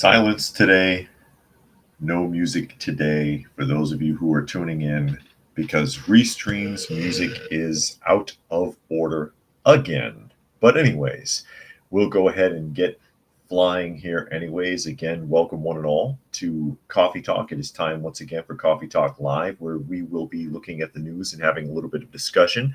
Silence today, no music today for those of you who are tuning in because Restream's music is out of order again. But, anyways, we'll go ahead and get flying here, anyways. Again, welcome one and all to Coffee Talk. It is time once again for Coffee Talk Live, where we will be looking at the news and having a little bit of discussion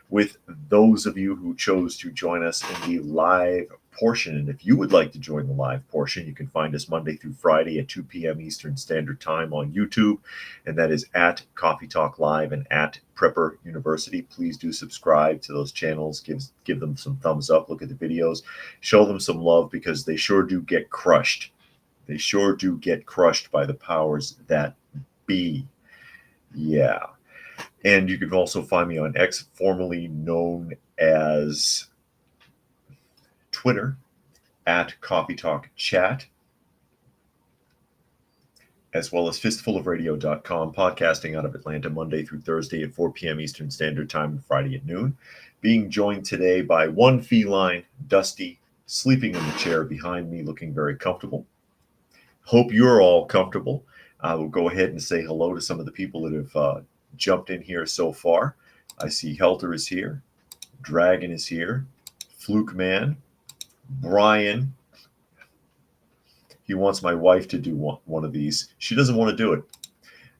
with those of you who chose to join us in the live portion. And if you would like to join the live portion, you can find us Monday through Friday at 2 p.m. Eastern Standard Time on YouTube, and that is at Coffee Talk Live and at Prepper University. Please do subscribe to those channels, give them some thumbs up, look at the videos, show them some love because they sure do get crushed. They sure do get crushed by the powers that be. Yeah. And you can also find me on X, formerly known as Twitter, at Coffee Talk Chat, as well as fistfulofradio.com, podcasting out of Atlanta Monday through Thursday at 4 p.m. Eastern Standard Time and Friday at noon. Being joined today by one feline, Dusty, sleeping in the chair behind me, looking very comfortable. Hope you're all comfortable. I will go ahead and say hello to some of the people that have jumped in here so far. I see Helter is here, Dragon is here, Fluke Man, Brian. He wants my wife to do one of these. She doesn't want to do it.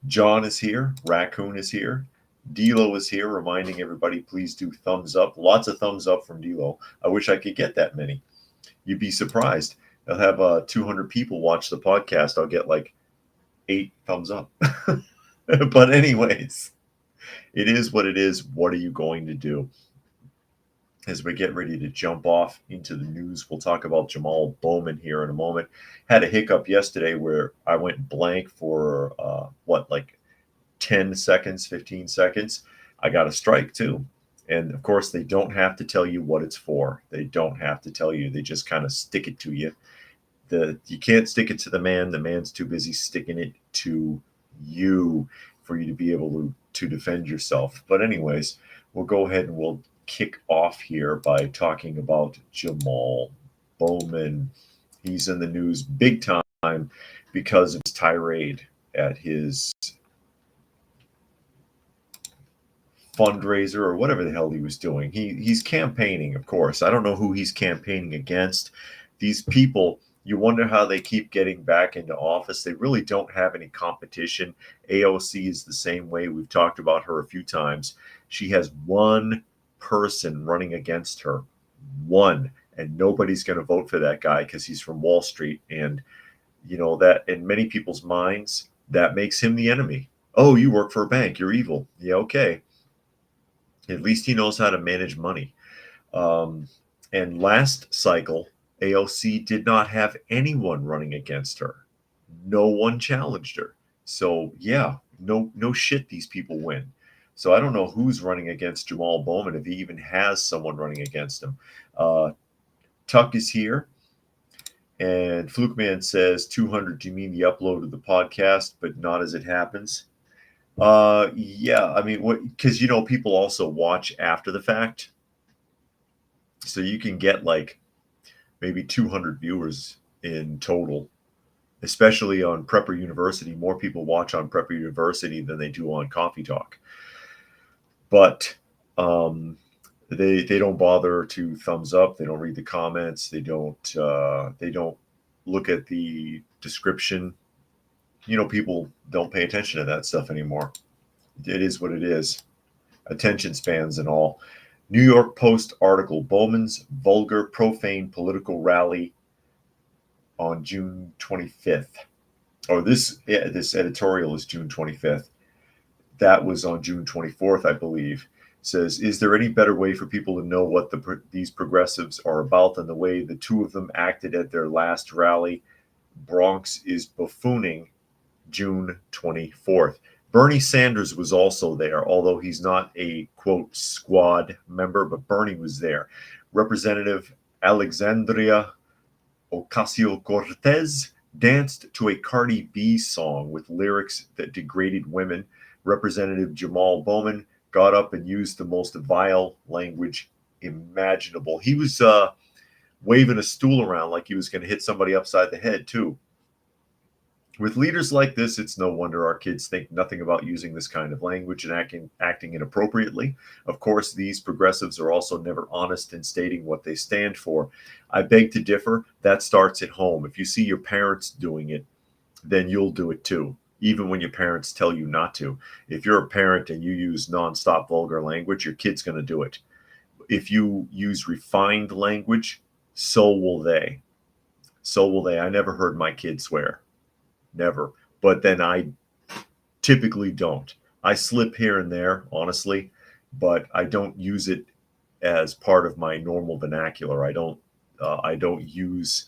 John is here, Raccoon is here, Dilo is here, reminding everybody please do thumbs up. Lots of thumbs up from Dilo. I wish I could get that many. You'd be surprised. I'll have 200 people watch the podcast. I'll get like 8 thumbs up. But anyways, it is what it is. What are you going to do? As we get ready to jump off into the news, we'll talk about Jamal Bowman here in a moment. Had a hiccup yesterday where I went blank for, like 10 seconds, 15 seconds. I got a strike too. And of course, they don't have to tell you what it's for. They don't have to tell you. They just kind of stick it to you. You can't stick it to the man. The man's too busy sticking it to you for you to be able to defend yourself. But anyways, we'll go ahead and we'll kick off here by talking about Jamal Bowman. He's in the news big time because of his tirade at his fundraiser or whatever the hell he was doing. He's campaigning, of course. I don't know who he's campaigning against. These people, you wonder how they keep getting back into office. They really don't have any competition. AOC is the same way. We've talked about her a few times. She has one person running against her. One. And nobody's going to vote for that guy because he's from Wall Street. And, you know, that in many people's minds, that makes him the enemy. Oh, you work for a bank. You're evil. Yeah, okay. At least he knows how to manage money. And last cycle, AOC did not have anyone running against her. No one challenged her. So, yeah, no shit, these people win. So I don't know who's running against Jamal Bowman, if he even has someone running against him. Tuck is here. And Fluke Man says, 200, do you mean the upload of the podcast, but not as it happens? Yeah, I mean, because, you know, people also watch after the fact. So you can get like maybe 200 viewers in total, especially on Prepper University. More people watch on Prepper University than they do on Coffee Talk. But they don't bother to thumbs up. They don't read the comments. They don't look at the description. You know, people don't pay attention to that stuff anymore. It is what it is. Attention spans and all. New York Post article, Bowman's vulgar, profane political rally on June 25th. Oh, this editorial is June 25th. That was on June 24th, I believe. Says, is there any better way for people to know what these progressives are about than the way the two of them acted at their last rally? Bronx is buffooning, June 24th. Bernie Sanders was also there, although he's not a, quote, squad member, but Bernie was there. Representative Alexandria Ocasio-Cortez danced to a Cardi B song with lyrics that degraded women. Representative Jamal Bowman got up and used the most vile language imaginable. He was waving a stool around like he was going to hit somebody upside the head, too. With leaders like this, it's no wonder our kids think nothing about using this kind of language and acting inappropriately. Of course, these progressives are also never honest in stating what they stand for. I beg to differ. That starts at home. If you see your parents doing it, then you'll do it too, even when your parents tell you not to. If you're a parent and you use nonstop vulgar language, your kid's going to do it. If you use refined language, so will they. So will they. I never heard my kid swear. Never. But then I typically don't. I slip here and there, honestly, but I don't use it as part of my normal vernacular. I don't use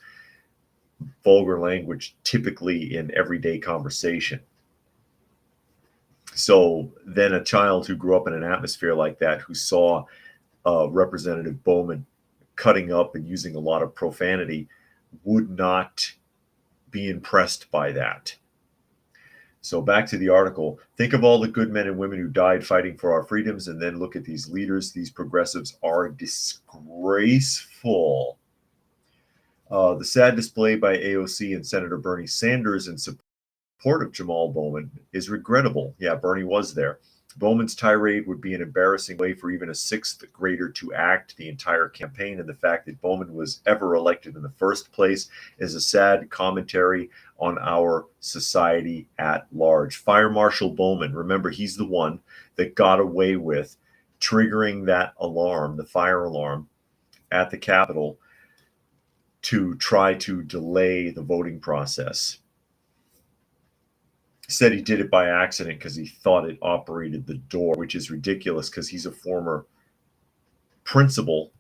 vulgar language typically in everyday conversation. So then a child who grew up in an atmosphere like that, who saw Representative Bowman cutting up and using a lot of profanity, would not be impressed by that. So back to the article. Think of all the good men and women who died fighting for our freedoms, and then look at these leaders. These progressives are disgraceful. The sad display by AOC and Senator Bernie Sanders in support of Jamal Bowman is regrettable. Yeah, Bernie was there. Bowman's tirade would be an embarrassing way for even a sixth grader to act the entire campaign, and the fact that Bowman was ever elected in the first place is a sad commentary on our society at large. Fire Marshal Bowman, remember, he's the one that got away with triggering that alarm, the fire alarm, at the Capitol to try to delay the voting process. Said he did it by accident because he thought it operated the door, which is ridiculous because he's a former principal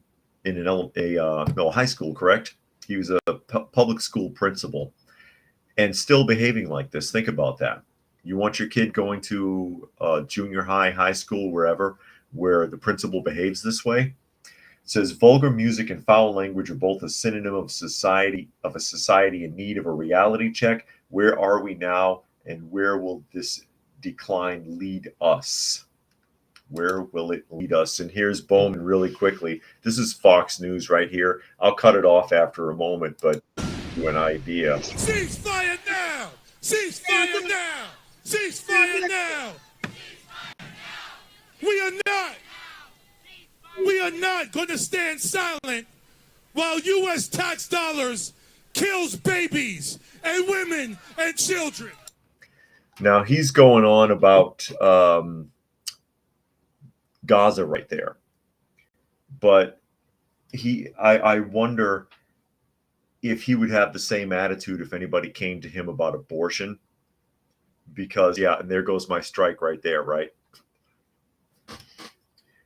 in a high school, correct? He was a public school principal and still behaving like this. Think about that. You want your kid going to junior high, high school, wherever, where the principal behaves this way? It says vulgar music and foul language are both a synonym of a society in need of a reality check. Where are we now? And where will this decline lead us? Where will it lead us? And here's Bowman really quickly. This is Fox News right here. I'll cut it off after a moment, but give you an idea. Ceasefire now! Ceasefire now! Ceasefire now! We are not going to stand silent while U.S. tax dollars kills babies and women and children. Now he's going on about Gaza right there, but I wonder if he would have the same attitude if anybody came to him about abortion, because yeah, and there goes my strike right there, right?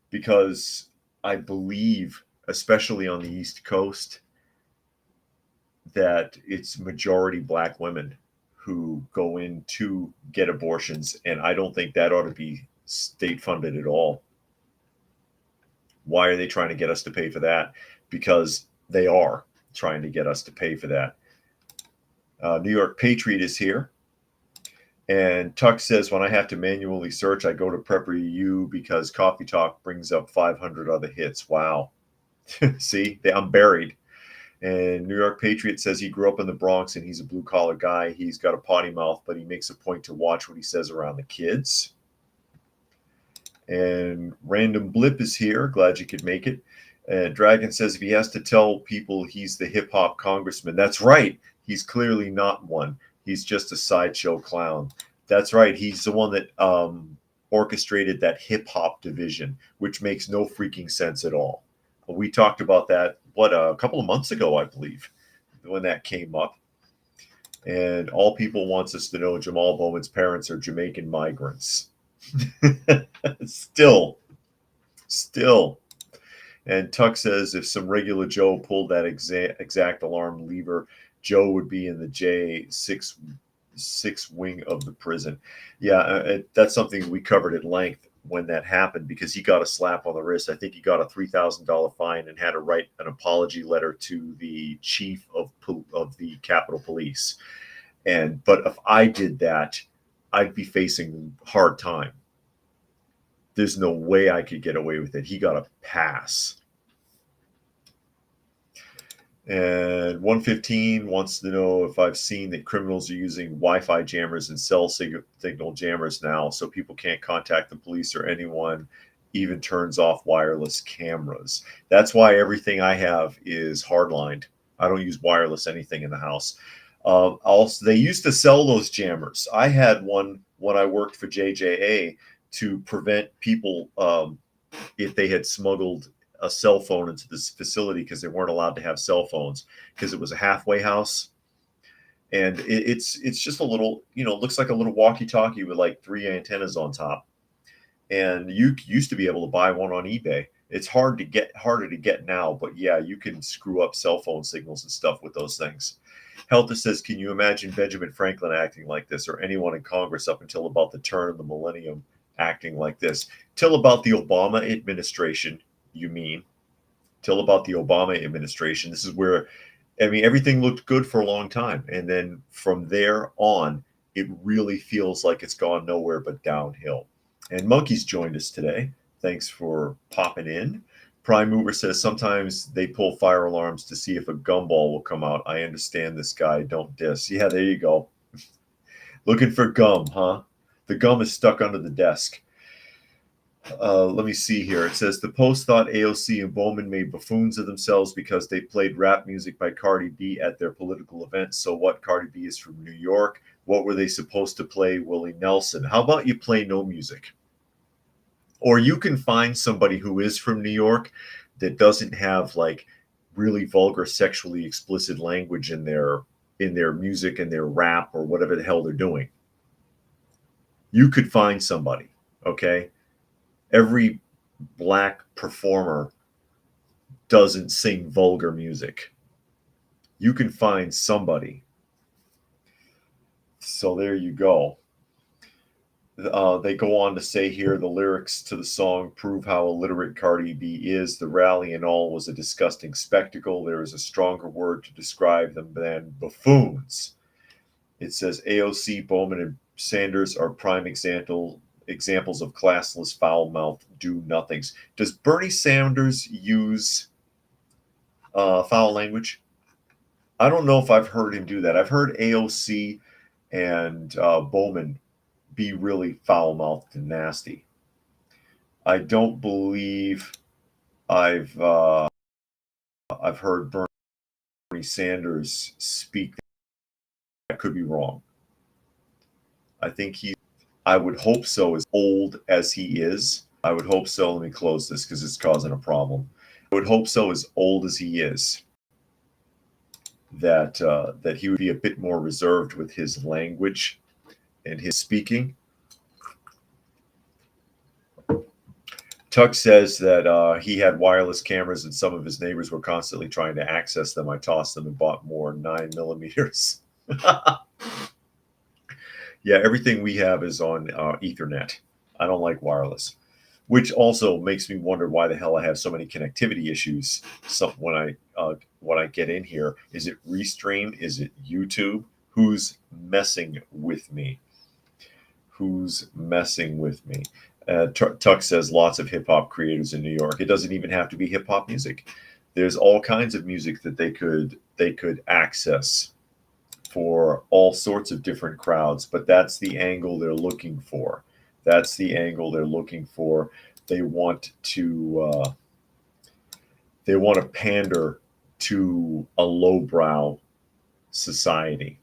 Because I believe, especially on the East Coast, that it's majority black women who go in to get abortions, and I don't think that ought to be state funded at all. Why are they trying to get us to pay for that? Because they are trying to get us to pay for that. New York Patriot is here. And Tuck says, when I have to manually search, I go to Prepper U because Coffee Talk brings up 500 other hits. Wow. See, I'm buried. And New York Patriot says he grew up in the Bronx and he's a blue collar guy. He's got a potty mouth, but he makes a point to watch what he says around the kids. And Random Blip is here. Glad you could make it. And Dragon says if he has to tell people he's the hip hop congressman, that's right. He's clearly not one. He's just a sideshow clown. That's right. He's the one that orchestrated that hip hop division, which makes no freaking sense at all. We talked about that, a couple of months ago, I believe, when that came up. And all people wants us to know Jamal Bowman's parents are Jamaican migrants. Still. And Tuck says if some regular Joe pulled that exact alarm lever, Joe would be in the J6 wing of the prison. Yeah, that's something we covered at length when that happened, because he got a slap on the wrist. I think he got a $3,000 fine and had to write an apology letter to the chief of the Capitol Police. But if I did that, I'd be facing hard time. There's no way I could get away with it. He got a pass. And 115 wants to know if I've seen that criminals are using Wi-Fi jammers and cell signal jammers now, so people can't contact the police or anyone, even turns off wireless cameras. That's why everything I have is hardlined. I don't use wireless anything in the house. Also, they used to sell those jammers. I had one when I worked for JJA to prevent people if they had smuggled a cell phone into this facility, because they weren't allowed to have cell phones because it was a halfway house. And it's just a little, looks like a little walkie-talkie with like 3 antennas on top. And you used to be able to buy one on eBay. It's harder to get now, but yeah, you can screw up cell phone signals and stuff with those things. Helter says, can you imagine Benjamin Franklin acting like this, or anyone in Congress up until about the turn of the millennium acting like this? Till about the Obama administration, you mean? Till about the Obama administration. This is where, I mean, everything looked good for a long time. And then from there on, it really feels like it's gone nowhere but downhill. And Monkey's joined us today. Thanks for popping in. Prime Mover says sometimes they pull fire alarms to see if a gumball will come out. I understand this guy. Don't diss. Yeah, there you go. Looking for gum, huh? The gum is stuck under the desk. Let me see here. It says the Post thought AOC and Bowman made buffoons of themselves because they played rap music by Cardi B at their political events. So what? Cardi B is from New York. What were they supposed to play? Willie Nelson. How about you play no music? Or you can find somebody who is from New York that doesn't have like really vulgar, sexually explicit language in their music and their rap or whatever the hell they're doing. You could find somebody, okay? Every black performer doesn't sing vulgar music. You can find somebody. So there you go. They go on to say here, the lyrics to the song prove how illiterate Cardi B is. The rally and all was a disgusting spectacle. There is a stronger word to describe them than buffoons. It says AOC, Bowman, and Sanders are prime examples of classless, foul-mouthed do-nothings. Does Bernie Sanders use foul language? I don't know if I've heard him do that. I've heard AOC and Bowman be really foul-mouthed and nasty. I don't believe I've heard Bernie Sanders speak. I could be wrong. I think I would hope so, as old as he is. I would hope so. Let me close this because it's causing a problem. I would hope so, as old as he is, that he would be a bit more reserved with his language and his speaking. Tuck says that he had wireless cameras and some of his neighbors were constantly trying to access them. I tossed them and bought more 9mm. Yeah, everything we have is on Ethernet. I don't like wireless, which also makes me wonder why the hell I have so many connectivity issues. So when I get in here, is it Restream? Is it YouTube? Who's messing with me? Who's messing with me? Tuck says lots of hip hop creators in New York. It doesn't even have to be hip hop music. There's all kinds of music that they could access for all sorts of different crowds, but that's the angle they're looking for. That's the angle they're looking for. They want to pander to a lowbrow society.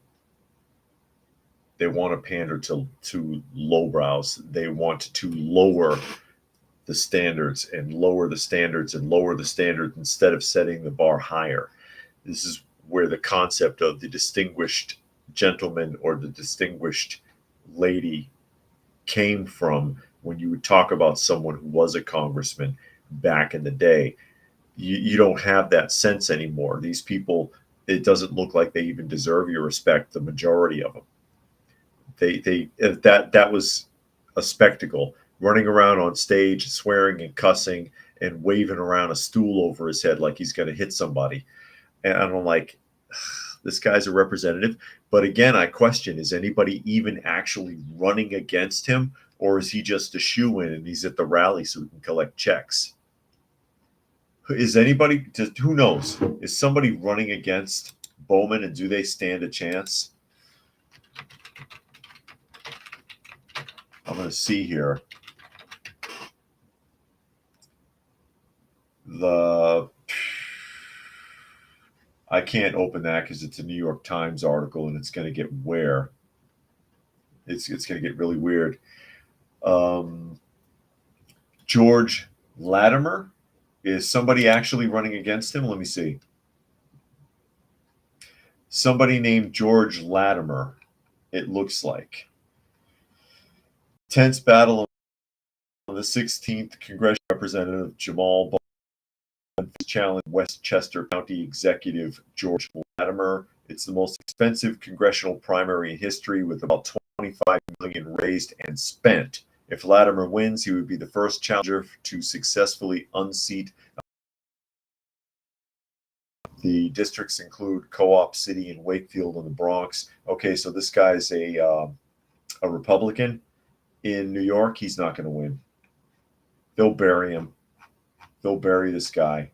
They want to pander to lowbrows. They want to lower the standards and lower the standards and lower the standards instead of setting the bar higher. This is where the concept of the distinguished gentleman or the distinguished lady came from when you would talk about someone who was a congressman back in the day. You don't have that sense anymore. These people, it doesn't look like they even deserve your respect, the majority of them. That was a spectacle, running around on stage, swearing and cussing and waving around a stool over his head like he's going to hit somebody. And I'm like, this guy's a representative. But again, I question, is anybody even actually running against him? Or is he just a shoo-in and he's at the rally so he can collect checks? Is anybody, who knows? Is somebody running against Bowman, and do they stand a chance? I'm going to see here. I can't open that because it's a New York Times article, and it's going to get where it's going to get really weird. George Latimer, is somebody actually running against him? Let me see. Somebody named George Latimer, it looks like. Tense battle on the 16th Congressional Representative Jamal Bowman challenged Westchester County Executive George Latimer. It's the most expensive congressional primary in history, with about $25 million raised and spent. If Latimer wins, he would be the first challenger to successfully unseat. The districts include Co-op City and Wakefield in the Bronx. Okay, so this guy's a Republican in New York. He's not going to win. They'll bury him. They'll bury this guy.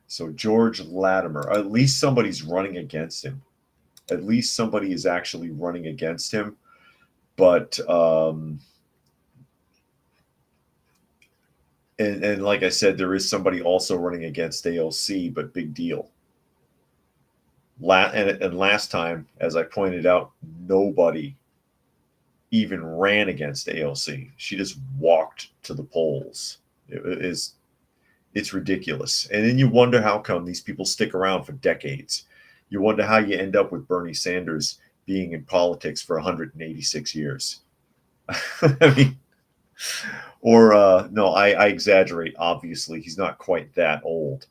So George Latimer, at least somebody's running against him. At least somebody is actually running against him. But and like I said, there is somebody also running against AOC, but big deal. And last time, as I pointed out, nobody even ran against AOC. She just walked to the polls. It's ridiculous. And then you wonder how come these people stick around for decades. You wonder how you end up with Bernie Sanders being in politics for 186 years. I mean, or no, I exaggerate. Obviously, he's not quite that old,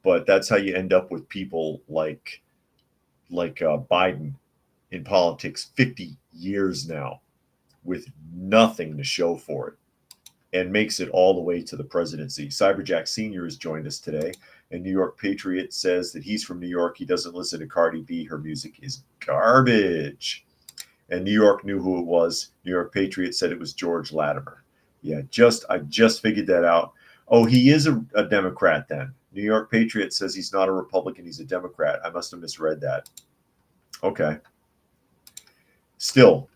but that's how you end up with people like Biden in politics 50 years now, with nothing to show for it, and makes it all the way to the presidency. Cyberjack Sr. has joined us today, and New York Patriot says that he's from New York. He doesn't listen to Cardi B. Her music is garbage. And New York knew who it was. New York Patriot said it was George Latimer. Yeah, I just figured that out. Oh, he is a Democrat then. New York Patriot says he's not a Republican, he's a Democrat. I must have misread that. Okay. Still,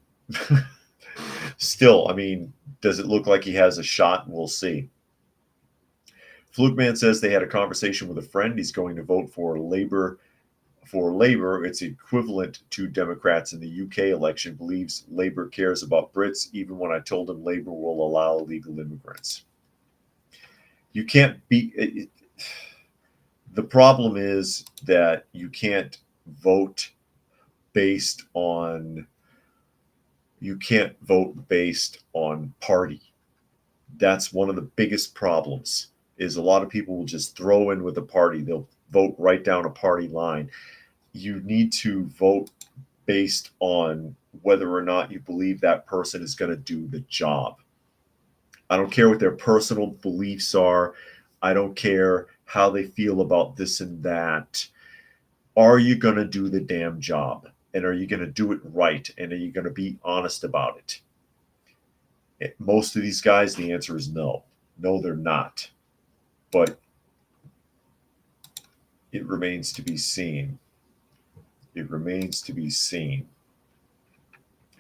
I mean, does it look like he has a shot? We'll see. Flukeman says they had a conversation with a friend. He's going to vote for Labor. It's equivalent to Democrats in the UK election. Believes Labor cares about Brits, even when I told him Labor will allow illegal immigrants. You can't be. The problem is that you can't vote based on. You can't vote based on party. That's one of the biggest problems. Is a lot of people will just throw in with a party. They'll vote right down a party line. You need to vote based on whether or not you believe that person is going to do the job. I don't care what their personal beliefs are. I don't care how they feel about this and that. Are you going to do the damn job? And are you going to do it right? And are you going to be honest about it? Most of these guys, the answer is no. No, they're not. But it remains to be seen. It remains to be seen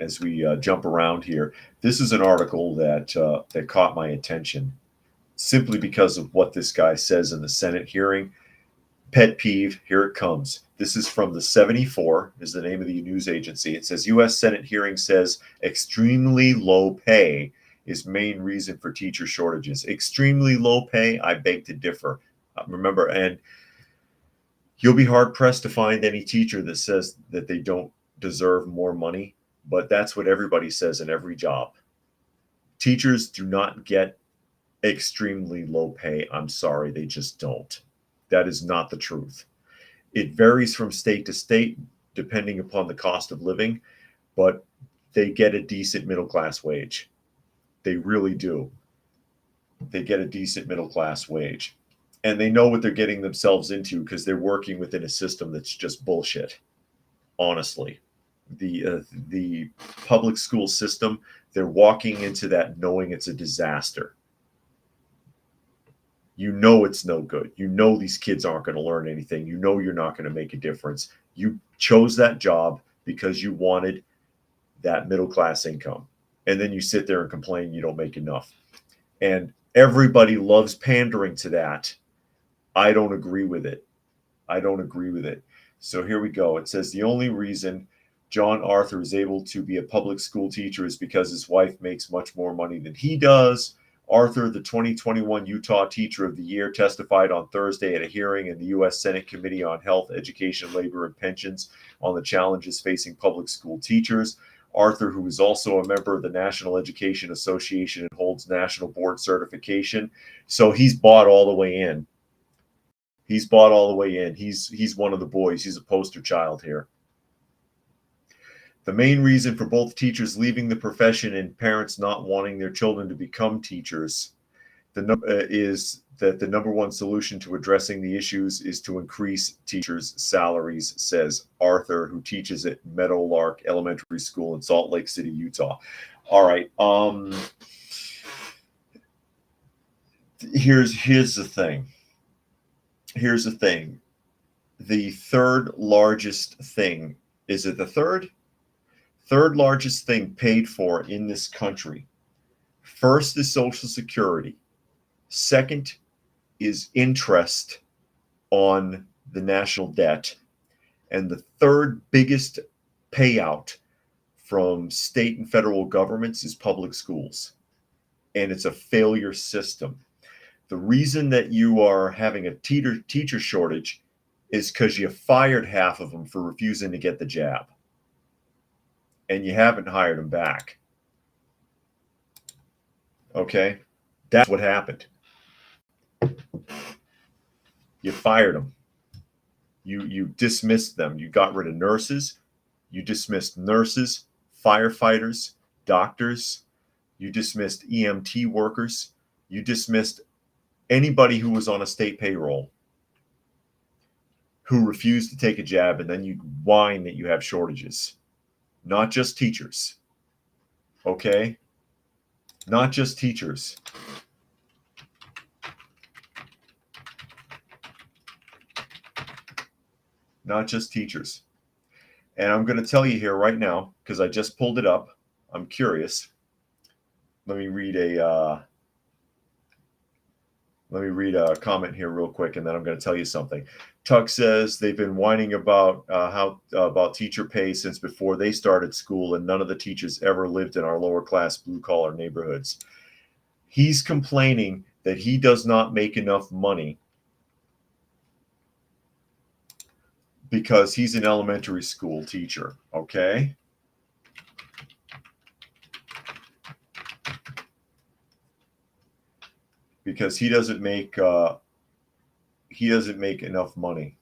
as we jump around here. This is an article that caught my attention simply because of what this guy says in the Senate hearing. Pet peeve, here it comes. This is from the 74, is the name of the news agency. It says U.S. Senate hearing says extremely low pay is main reason for teacher shortages. Extremely low pay, I beg to differ. Remember, and you'll be hard pressed to find any teacher that says that they don't deserve more money, but that's what everybody says in every job. Teachers do not get extremely low pay. I'm sorry, they just don't. That is not the truth. It varies from state to state depending upon the cost of living, but they get a decent middle class wage. They really do. They get a decent middle class wage. And they know what they're getting themselves into because they're working within a system that's just bullshit. Honestly, the public school system, they're walking into that knowing it's a disaster. You know it's no good. You know these kids aren't going to learn anything. You know you're not going to make a difference. You chose that job because you wanted that middle class income. And then you sit there and complain you don't make enough. And everybody loves pandering to that. I don't agree with it. I don't agree with it. So here we go. It says the only reason John Arthur is able to be a public school teacher is because his wife makes much more money than he does. Arthur, the 2021 Utah Teacher of the Year, testified on Thursday at a hearing in the U.S. Senate Committee on Health, Education, Labor, and Pensions on the challenges facing public school teachers. Arthur, who is also a member of the National Education Association and holds national board certification. So he's bought all the way in. He's bought all the way in. He's one of the boys. He's a poster child here. The main reason for both teachers leaving the profession and parents not wanting their children to become teachers is that the number one solution to addressing the issues is to increase teachers' salaries, says Arthur, who teaches at Meadowlark Elementary School in Salt Lake City, Utah. All right. Here's the thing. Here's the thing. The third largest thing, is it the third? Third largest thing paid for in this country. First is Social Security. Second is interest on the national debt. And the third biggest payout from state and federal governments is public schools. And it's a failure system. The reason that you are having a teacher shortage is because you fired half of them for refusing to get the jab. And you haven't hired them back. Okay? That's what happened. You fired them. You dismissed them. You got rid of nurses. You dismissed nurses, firefighters, doctors. You dismissed EMT workers. You dismissed anybody who was on a state payroll who refused to take a jab, and then you whine that you have shortages. Not just teachers. Okay? Not just teachers. Not just teachers. And I'm going to tell you here right now, because I just pulled it up. I'm curious. Let me read a comment here real quick, and then I'm going to tell you something. Tuck says they've been whining about about teacher pay since before they started school, and none of the teachers ever lived in our lower class blue collar neighborhoods. He's complaining that he does not make enough money because he's an elementary school teacher. Okay. Because he doesn't make enough money.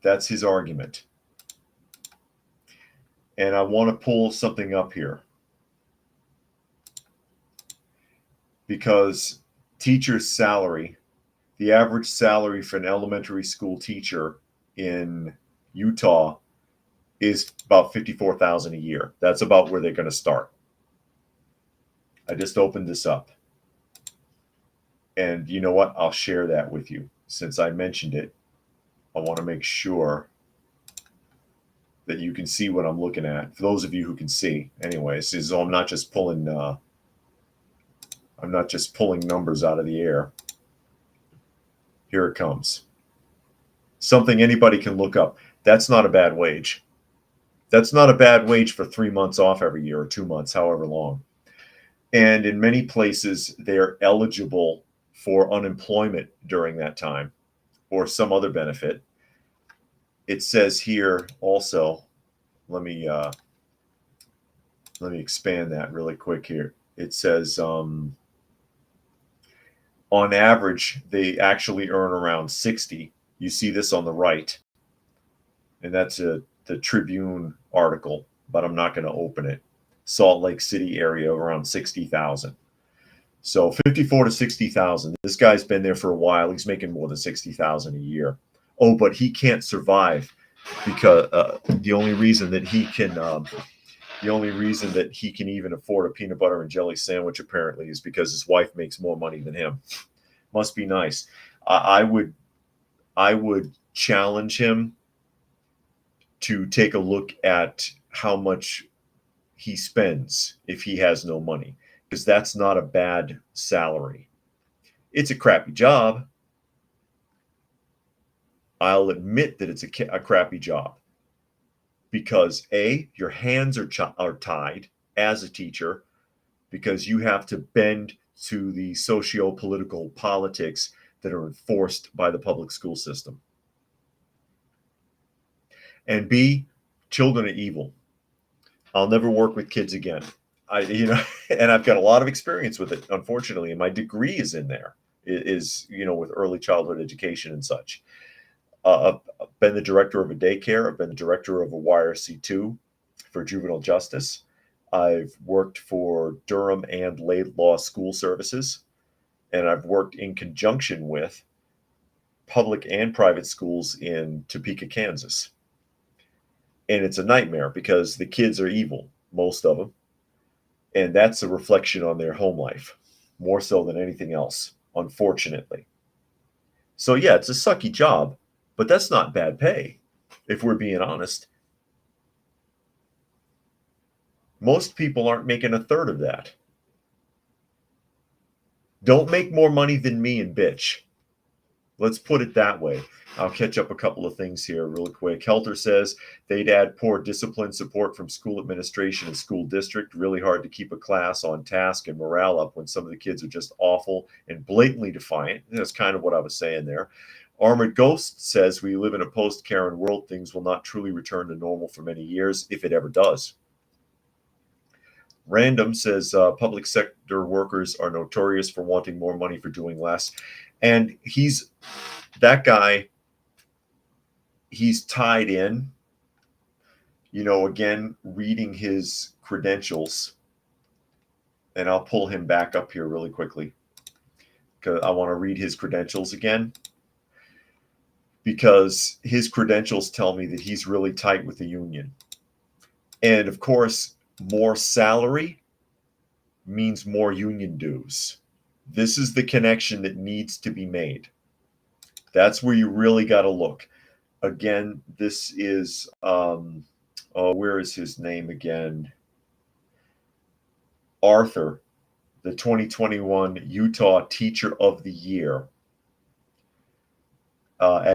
That's his argument. And I want to pull something up here. Because teacher's salary, the average salary for an elementary school teacher in Utah is about $54,000 a year. That's about where they're going to start. I just opened this up. And you know what? I'll share that with you. Since I mentioned it, I want to make sure that you can see what I'm looking at. For those of you who can see, anyways, so I'm not just pulling numbers out of the air. Here it comes. Something anybody can look up. That's not a bad wage. That's not a bad wage for 3 months off every year or 2 months, however long. And in many places, they're eligible for unemployment during that time or some other benefit. It says here also, let me expand that really quick here. It says on average, they actually earn around 60. You see this on the right. And that's the Tribune article, but I'm not going to open it. Salt Lake City area, around 60,000. So 54 to 60,000. This guy's been there for a while. He's making more than 60,000 a year. Oh, but he can't survive because the only reason that he can The only reason that he can even afford a peanut butter and jelly sandwich apparently is because his wife makes more money than him. Must be nice. I would challenge him to take a look at how much he spends if he has no money, because that's not a bad salary. It's a crappy job. I'll admit that it's a crappy job because your hands are tied as a teacher because you have to bend to the socio-political politics that are enforced by the public school system. And B, children are evil. I'll never work with kids again. And I've got a lot of experience with it, unfortunately, and my degree is in there, with early childhood education and such. I've been the director of a daycare. I've been the director of a YRC2 for juvenile justice. I've worked for Durham and Laidlaw School Services, and I've worked in conjunction with public and private schools in Topeka, Kansas. And it's a nightmare because the kids are evil, most of them. And that's a reflection on their home life, more so than anything else, unfortunately. So yeah, it's a sucky job, but that's not bad pay, if we're being honest. Most people aren't making a third of that. Don't make more money than me and bitch. Let's put it that way. I'll catch up a couple of things here really quick. Helter says they'd add poor discipline support from school administration and school district. Really hard to keep a class on task and morale up when some of the kids are just awful and blatantly defiant. That's kind of what I was saying there. Armored Ghost says we live in a post-Karen world. Things will not truly return to normal for many years, if it ever does. Random says public sector workers are notorious for wanting more money for doing less. And that guy, he's tied in, again, reading his credentials. And I'll pull him back up here really quickly because I want to read his credentials again. Because his credentials tell me that he's really tight with the union. And of course, more salary means more union dues. This is the connection that needs to be made. That's where you really got to look. Again, this is, where is his name again? Arthur, the 2021 Utah Teacher of the Year. At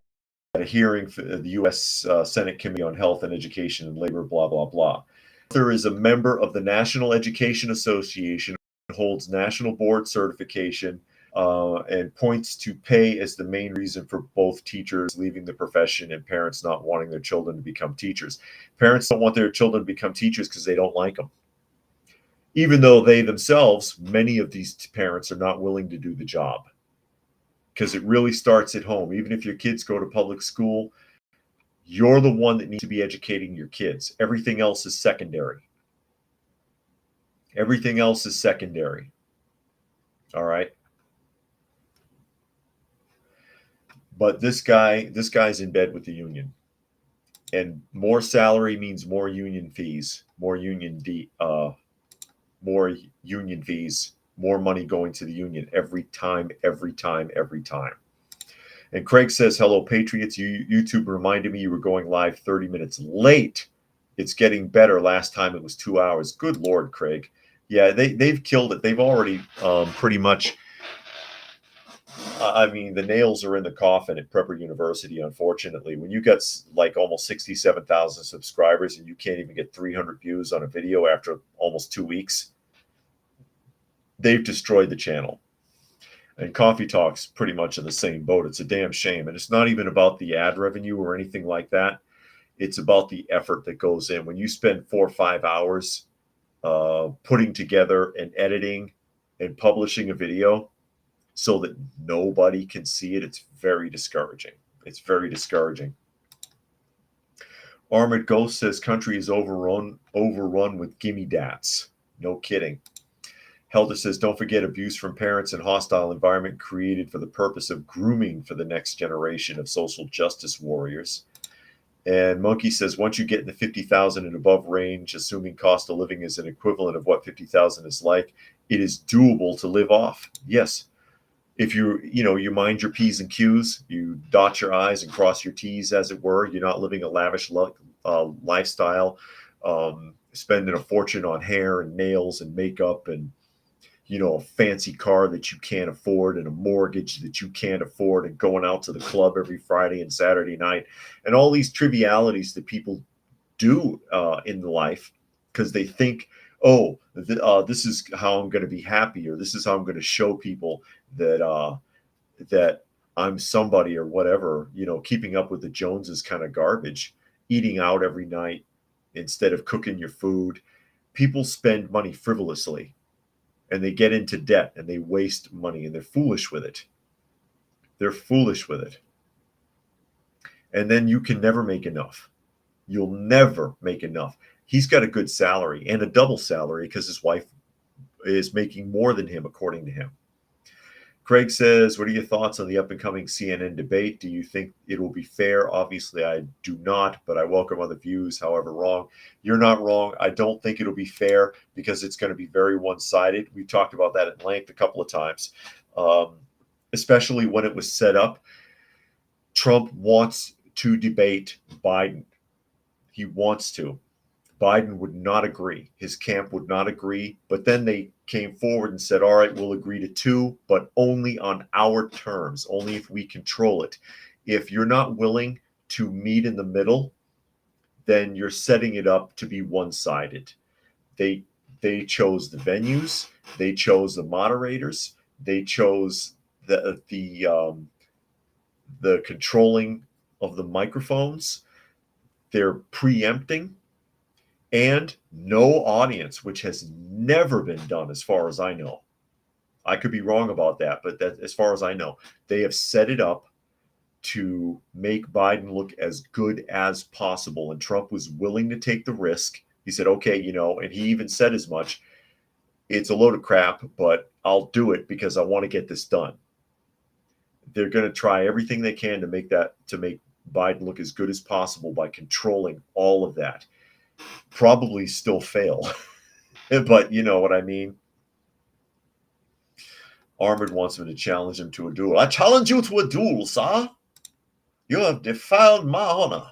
a hearing for the U.S. Senate Committee on Health and Education and Labor, blah, blah, blah. Arthur is a member of the National Education Association, holds national board certification, and points to pay as the main reason for both teachers leaving the profession and parents not wanting their children to become teachers. Parents don't want their children to become teachers because they don't like them. Even though they themselves, many of these parents are not willing to do the job. Because it really starts at home. Even if your kids go to public school, you're the one that needs to be educating your kids. Everything else is secondary. Everything else is secondary. All right. But this guy's in bed with the union. And more salary means more union fees, more union fees, more money going to the union every time. And Craig says, hello, Patriots. YouTube reminded me you were going live 30 minutes late. It's getting better. Last time it was 2 hours. Good Lord, Craig. Yeah, they've killed it. They've already pretty much, the nails are in the coffin at Prepper University, unfortunately. When you got like almost 67,000 subscribers and you can't even get 300 views on a video after almost 2 weeks, they've destroyed the channel. And Coffee Talk's pretty much in the same boat. It's a damn shame. And it's not even about the ad revenue or anything like that. It's about the effort that goes in. When you spend 4 or 5 hours putting together and editing and publishing a video so that nobody can see it, it's very discouraging. It's very discouraging. Armored Ghost says country is overrun with gimme dats. No kidding. Helder says, don't forget abuse from parents and hostile environment created for the purpose of grooming for the next generation of social justice warriors. And Monkey says, once you get in the 50,000 and above range, assuming cost of living is an equivalent of what 50,000 is like, it is doable to live off. Yes. If you mind your P's and Q's, you dot your I's and cross your T's, as it were. You're not living a lavish lifestyle, spending a fortune on hair and nails and makeup and, a fancy car that you can't afford and a mortgage that you can't afford and going out to the club every Friday and Saturday night and all these trivialities that people do in life because they think, oh, this is how I'm going to be happy, or this is how I'm going to show people that that I'm somebody or whatever. Keeping up with the Joneses kind of garbage, eating out every night instead of cooking your food. People spend money frivolously and they get into debt and they waste money and they're foolish with it. They're foolish with it. And then you can never make enough. You'll never make enough. He's got a good salary and a double salary because his wife is making more than him, according to him. Craig says, what are your thoughts on the up-and-coming CNN debate? Do you think it will be fair? Obviously, I do not, but I welcome other views, however wrong. You're not wrong. I don't think it'll be fair because it's going to be very one-sided. We've talked about that at length a couple of times, especially when it was set up. Trump wants to debate Biden. He wants to. Biden would not agree. His camp would not agree. But then they came forward and said, all right, we'll agree to 2, but only on our terms, only if we control it. If you're not willing to meet in the middle, then you're setting it up to be one-sided. They chose the venues. They chose the moderators. They chose the controlling of the microphones. They're preempting. And no audience, which has never been done as far as I know. I could be wrong about that, but as far as I know, they have set it up to make Biden look as good as possible. And Trump was willing to take the risk. He said, okay, and he even said as much, it's a load of crap, but I'll do it because I want to get this done. They're going to try everything they can to make Biden look as good as possible by controlling all of that. Probably still fail, but you know what I mean. Armored wants him to challenge him to a duel. I challenge you to a duel, sir. You have defiled my honor.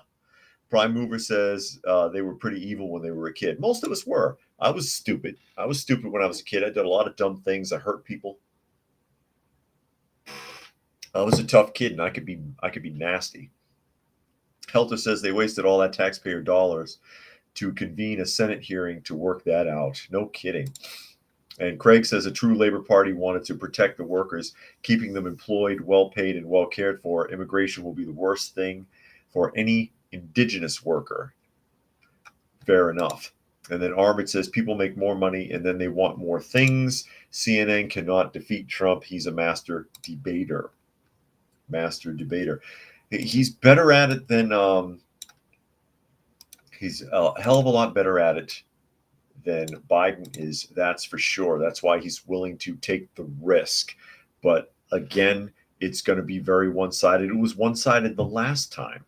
Prime Mover says they were pretty evil when they were a kid. Most of us were. I was stupid. I was stupid when I was a kid. I did a lot of dumb things. I hurt people. I was a tough kid, and I could be nasty. Helter says they wasted all that taxpayer dollars to convene a Senate hearing to work that out. No kidding. And Craig says a true Labor Party wanted to protect the workers, keeping them employed, well paid, and well cared for. Immigration will be the worst thing for any indigenous worker. Fair enough. And then Armored says people make more money and then they want more things. CNN cannot defeat Trump. He's a master debater. He's better at it than he's a hell of a lot better at it than Biden is. That's for sure. That's why he's willing to take the risk. But again, it's going to be very one-sided. It was one-sided the last time.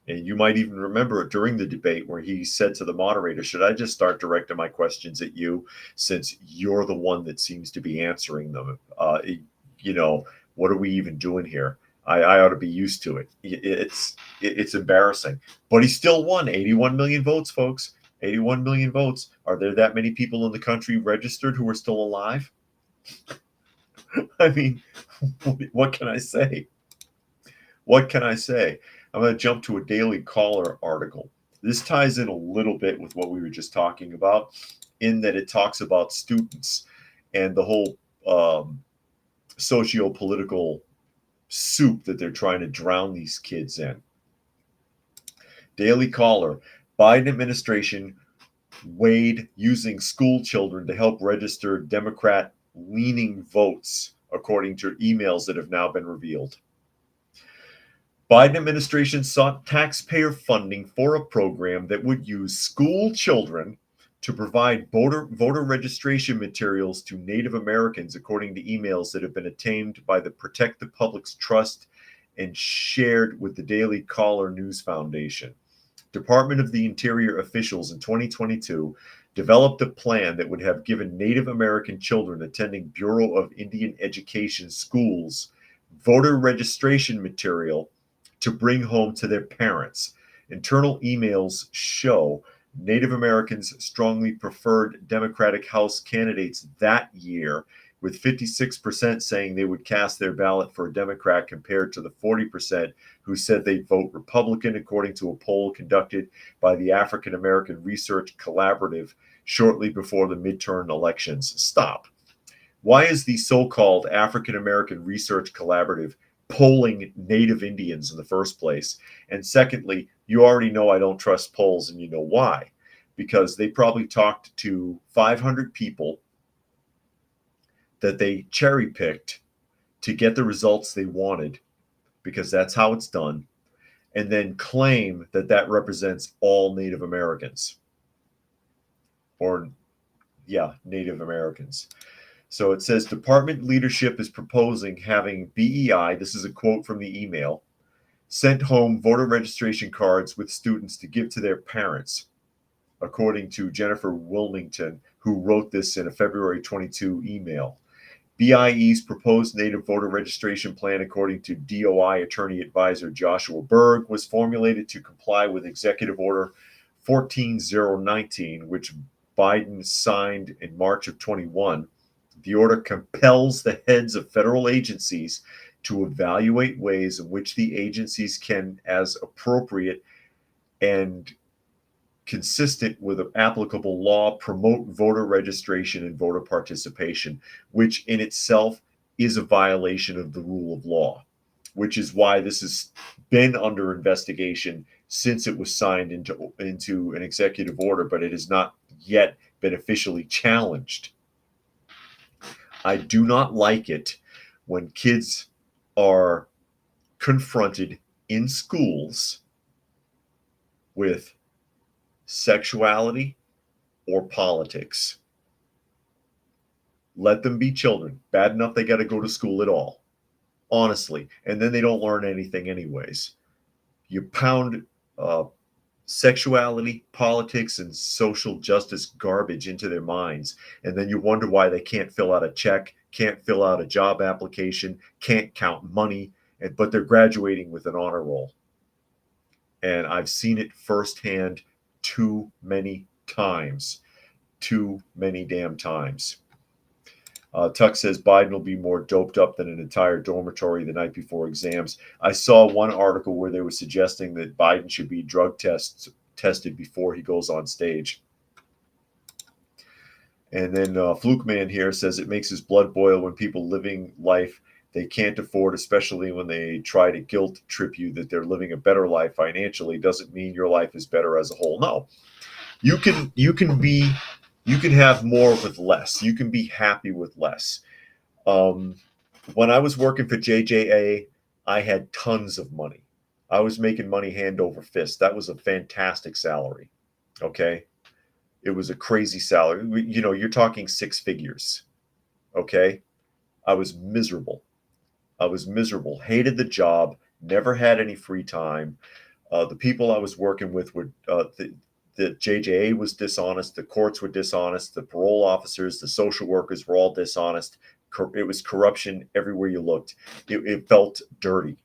And you might even remember it during the debate where he said to the moderator, should I just start directing my questions at you since you're the one that seems to be answering them? What are we even doing here? I ought to be used to it. It's embarrassing. But he still won 81 million votes, folks. 81 million votes. Are there that many people in the country registered who are still alive? I mean, what can I say? What can I say? I'm going to jump to a Daily Caller article. This ties in a little bit with what we were just talking about, in that it talks about students and the whole socio-political soup that they're trying to drown these kids in. Daily Caller, Biden administration weighed using school children to help register Democrat-leaning votes, according to emails that have now been revealed. Biden administration sought taxpayer funding for a program that would use school children to provide voter registration materials to Native Americans, according to emails that have been obtained by the Protect the Public's Trust and shared with the Daily Caller News Foundation. Department of the Interior officials in 2022 developed a plan that would have given Native American children attending Bureau of Indian Education schools voter registration material to bring home to their parents. Internal emails show Native Americans strongly preferred Democratic House candidates that year, with 56% saying they would cast their ballot for a Democrat compared to the 40% who said they'd vote Republican, according to a poll conducted by the African American Research Collaborative shortly before the midterm elections. Stop. Why is the so-called African American Research Collaborative polling Native Indians in the first place? And secondly, you already know I don't trust polls, and you know why. Because they probably talked to 500 people that they cherry-picked to get the results they wanted, because that's how it's done, and then claim that that represents all Native Americans. Or, yeah, Native Americans. So it says department leadership is proposing having BEI, this is a quote from the email, sent home voter registration cards with students to give to their parents, according to Jennifer Wilmington, who wrote this in a February 22 email. BIE's proposed native voter registration plan, according to DOI Attorney Advisor Joshua Berg, was formulated to comply with Executive Order 14019, which Biden signed in March of 21. The order compels the heads of federal agencies to evaluate ways in which the agencies can, as appropriate and consistent with applicable law, promote voter registration and voter participation, which in itself is a violation of the rule of law, which is why this has been under investigation since it was signed into an executive order, but it has not yet been officially challenged. I do not like it when kids are confronted in schools with sexuality or politics. Let them be children. Bad enough they got to go to school at all, honestly. And then they don't learn anything anyways. You pound sexuality, politics, and social justice garbage into their minds, and then you wonder why they can't fill out a check, can't fill out a job application, can't count money, but they're graduating with an honor roll. And I've seen it firsthand too many times. Too many damn times. Tuck says Biden will be more doped up than an entire dormitory the night before exams. I saw one article where they were suggesting that Biden should be drug tested before he goes on stage. And then Fluke Man here says it makes his blood boil when people living life they can't afford, especially when they try to guilt trip you that they're living a better life financially. Doesn't mean your life is better as a whole. No, you can have more with less. You can be happy with less. When I was working for JJA, I had tons of money. I was making money hand over fist. That was a fantastic salary. Okay. It was a crazy salary. You know, you're talking six figures. Okay. I was miserable. Hated the job. Never had any free time. The people I was working with were, the JJA was dishonest. The courts were dishonest. The parole officers, the social workers were all dishonest. It was corruption everywhere you looked. It felt dirty.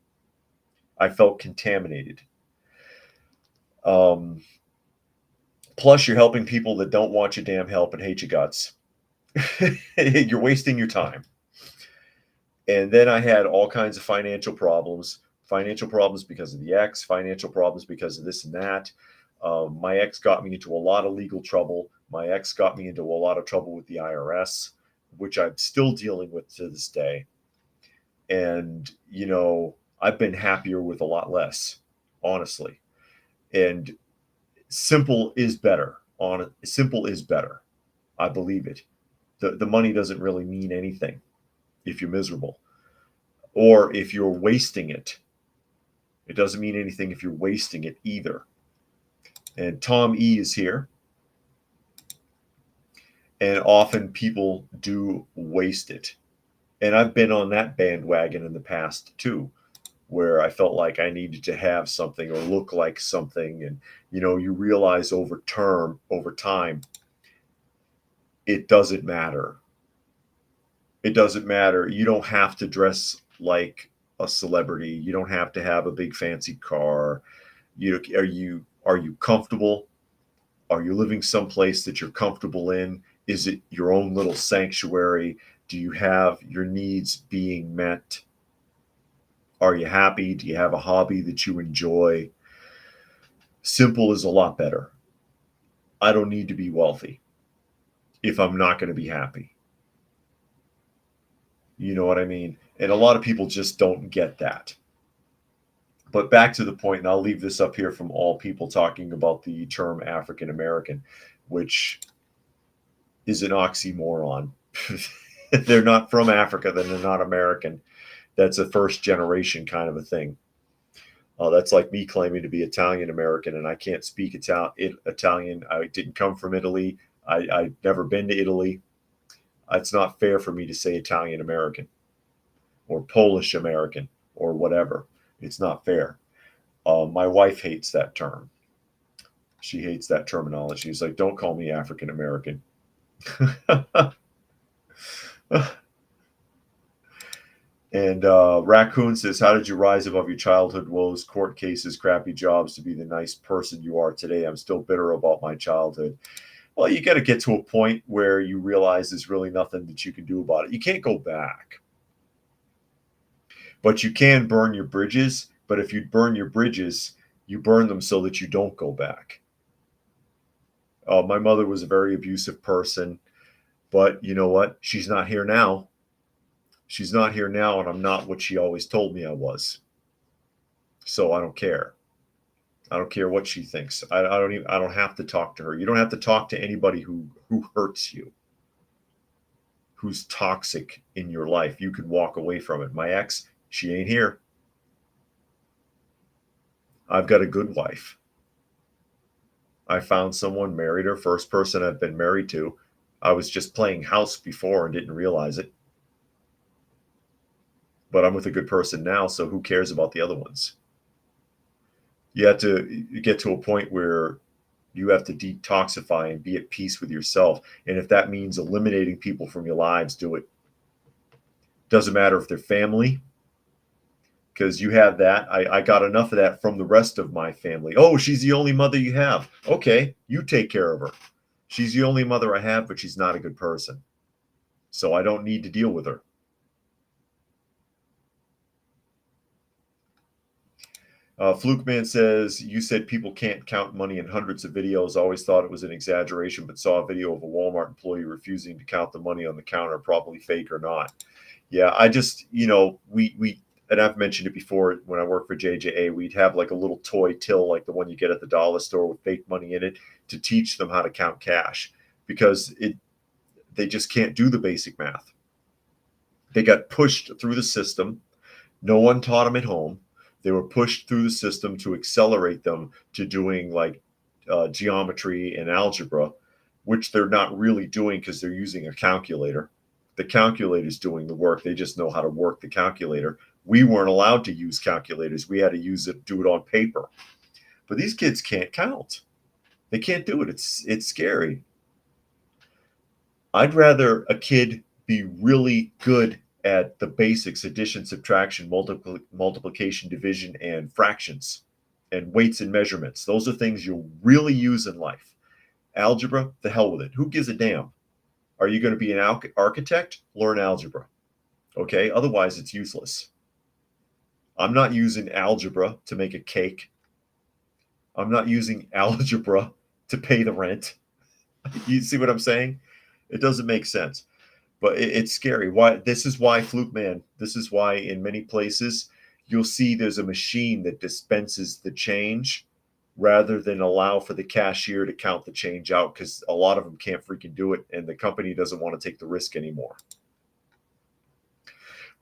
I felt contaminated. Plus, you're helping people that don't want your damn help and hate your guts. You're wasting your time. And then I had all kinds of financial problems because of the ex, financial problems because of this and that. My ex got me into a lot of legal trouble. My ex got me into a lot of trouble with the IRS, which I'm still dealing with to this day. And, you know, I've been happier with a lot less, honestly. And simple is better. Simple is better. I believe it. The money doesn't really mean anything if you're miserable or if you're wasting it. It doesn't mean anything if you're wasting it either. And Tom E is here. And often people do waste it. And I've been on that bandwagon in the past too, where I felt like I needed to have something or look like something. And, you realize over time, it doesn't matter. It doesn't matter. You don't have to dress like a celebrity. You don't have to have a big fancy car. Are you comfortable? Are you living someplace that you're comfortable in? Is it your own little sanctuary? Do you have your needs being met? Are you happy? Do you have a hobby that you enjoy? Simple is a lot better. I don't need to be wealthy if I'm not going to be happy. You know what I mean? And a lot of people just don't get that. But back to the point, and I'll leave this up here from all people talking about the term African American, which is an oxymoron. If they're not from Africa, then they're not American. That's a first generation kind of a thing. That's like me claiming to be Italian American, and I can't speak Italian. I didn't come from Italy. I've never been to Italy. It's not fair for me to say Italian American or Polish American or whatever. It's not fair. My wife hates that term. She hates that terminology. She's like, don't call me African American. And Raccoon says, how did you rise above your childhood woes, court cases, crappy jobs to be the nice person you are today? I'm still bitter about my childhood. Well, you got to get to a point where you realize there's really nothing that you can do about it. You can't go back. But you can burn your bridges. But if you burn your bridges, you burn them so that you don't go back. My mother was a very abusive person. But you know what? She's not here now. She's not here now, and I'm not what she always told me I was. So I don't care. I don't care what she thinks. I don't have to talk to her. You don't have to talk to anybody who hurts you, who's toxic in your life. You can walk away from it. My ex, she ain't here. I've got a good wife. I found someone, married her, first person I've been married to. I was just playing house before and didn't realize it. But I'm with a good person now, so who cares about the other ones? You have to get to a point where you have to detoxify and be at peace with yourself. And if that means eliminating people from your lives, do it. Doesn't matter if they're family, because you have that. I got enough of that from the rest of my family. Oh, she's the only mother you have. Okay, you take care of her. She's the only mother I have, but she's not a good person. So I don't need to deal with her. Fluke Man says, you said people can't count money in hundreds of videos. Always thought it was an exaggeration, but saw a video of a Walmart employee refusing to count the money on the counter, probably fake or not. Yeah, I just, we and I've mentioned it before when I worked for JJA, we'd have like a little toy till like the one you get at the dollar store with fake money in it to teach them how to count cash, because they just can't do the basic math. They got pushed through the system. No one taught them at home. They were pushed through the system to accelerate them to doing like geometry and algebra, which they're not really doing because they're using a calculator. The calculator's doing the work. They just know how to work the calculator. We weren't allowed to use calculators. We had to do it on paper. But these kids can't count. They can't do it. It's scary. I'd rather a kid be really good at the basics: addition, subtraction, multiplication, division, and fractions, and weights and measurements. Those are things you'll really use in life. Algebra, the hell with it. Who gives a damn? Are you going to be an architect? Learn algebra. Okay? Otherwise, it's useless. I'm not using algebra to make a cake. I'm not using algebra to pay the rent. You see what I'm saying? It doesn't make sense. But it's scary. Why? This is why, Fluke Man, this is why in many places you'll see there's a machine that dispenses the change rather than allow for the cashier to count the change out, because a lot of them can't freaking do it, and the company doesn't want to take the risk anymore.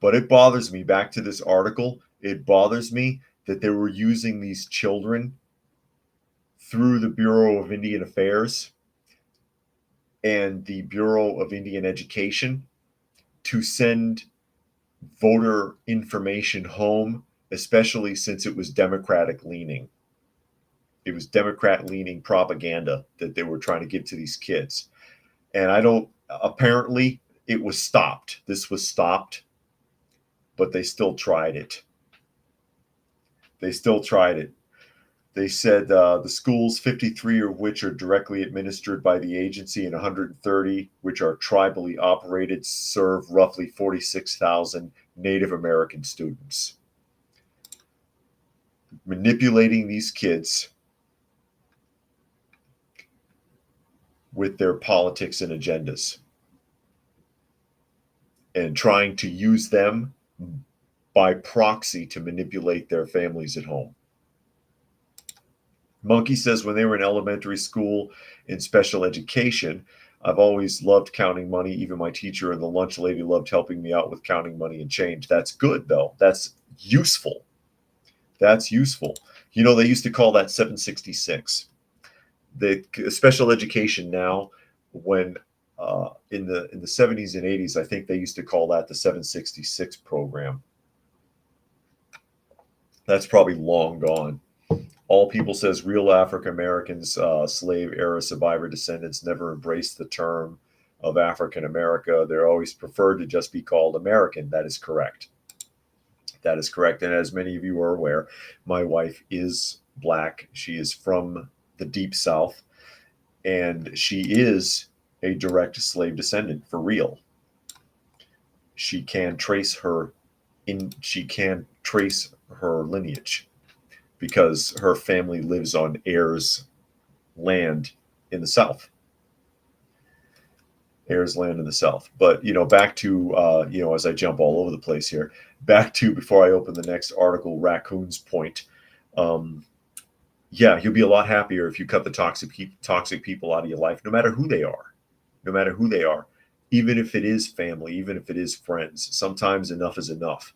But it bothers me, back to this article, it bothers me that they were using these children through the Bureau of Indian Affairs and the Bureau of Indian Education to send voter information home especially since it was Democratic leaning. It was Democrat leaning propaganda that they were trying to give to these kids. And apparently it was stopped. This was stopped, but they still tried it. They still tried it. They said the schools, 53 of which are directly administered by the agency and 130 which are tribally operated, serve roughly 46,000 Native American students. Manipulating these kids with their politics and agendas and trying to use them by proxy to manipulate their families at home. Monkey says when they were in elementary school in special education, I've always loved counting money. Even my teacher and the lunch lady loved helping me out with counting money and change. That's good, though. That's useful. That's useful. You know, they used to call that 766. The special education now, when in the 70s and 80s, I think they used to call that the 766 program. That's probably long gone. All People says real African Americans, slave era survivor descendants, never embraced the term of African America. They're always preferred to just be called American. That is correct. That is correct. And as many of you are aware, my wife is Black. She is from the Deep South, and she is a direct slave descendant for real. She can trace her lineage because her family lives on heirs land in the South. Heirs land in the South. But, back to, as I jump all over the place here, back to, before I open the next article, Raccoon's point. You'll be a lot happier if you cut the toxic people out of your life, no matter who they are. No matter who they are. Even if it is family, even if it is friends. Sometimes enough is enough.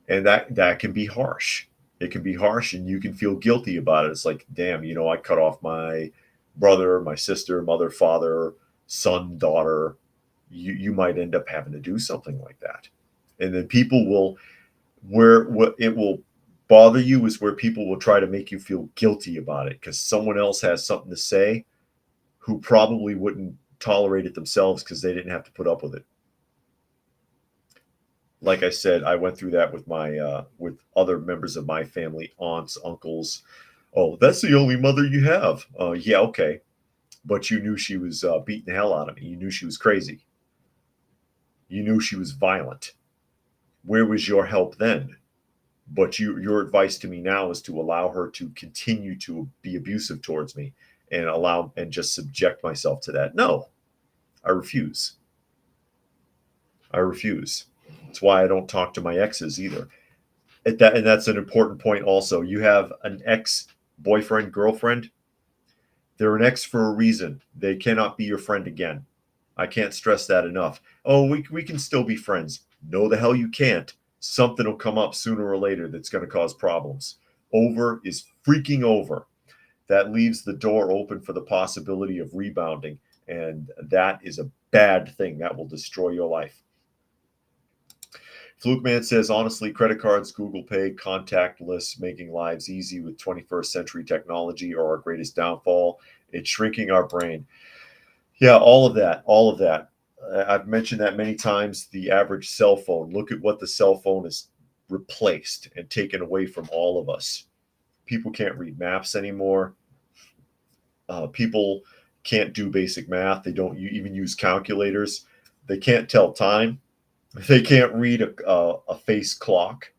And that can be harsh. It can be harsh, and you can feel guilty about it. It's like, damn, I cut off my brother, my sister, mother, father, son, daughter. You might end up having to do something like that. And then people will, where what it will bother you is where people will try to make you feel guilty about it because someone else has something to say who probably wouldn't tolerate it themselves because they didn't have to put up with it. Like I said, I went through that with my with other members of my family, aunts, uncles. Oh, that's the only mother you have. Yeah, okay. But you knew she was beating the hell out of me. You knew she was crazy. You knew she was violent. Where was your help then? But your advice to me now is to allow her to continue to be abusive towards me and just subject myself to that. No, I refuse. I refuse. That's why I don't talk to my exes either. And that's an important point also. You have an ex-boyfriend, girlfriend. They're an ex for a reason. They cannot be your friend again. I can't stress that enough. Oh, we can still be friends. No, the hell you can't. Something will come up sooner or later that's going to cause problems. Over is freaking over. That leaves the door open for the possibility of rebounding. And that is a bad thing. That will destroy your life. Fluke Man says, honestly, credit cards, Google Pay, contactless, making lives easy with 21st century technology are our greatest downfall. It's shrinking our brain. Yeah, all of that. I've mentioned that many times. The average cell phone. Look at what the cell phone has replaced and taken away from all of us. People can't read maps anymore. People can't do basic math. They don't even use calculators. They can't tell time. They can't read a face clock.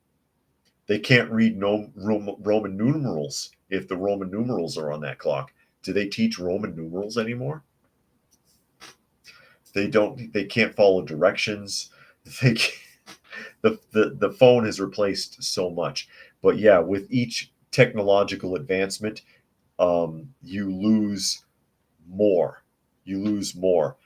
They can't read Roman numerals if the Roman numerals are on that clock. Do they teach Roman numerals anymore? They don't. They can't follow directions. They can't, the phone has replaced so much. But yeah, with each technological advancement, you lose more. You lose more.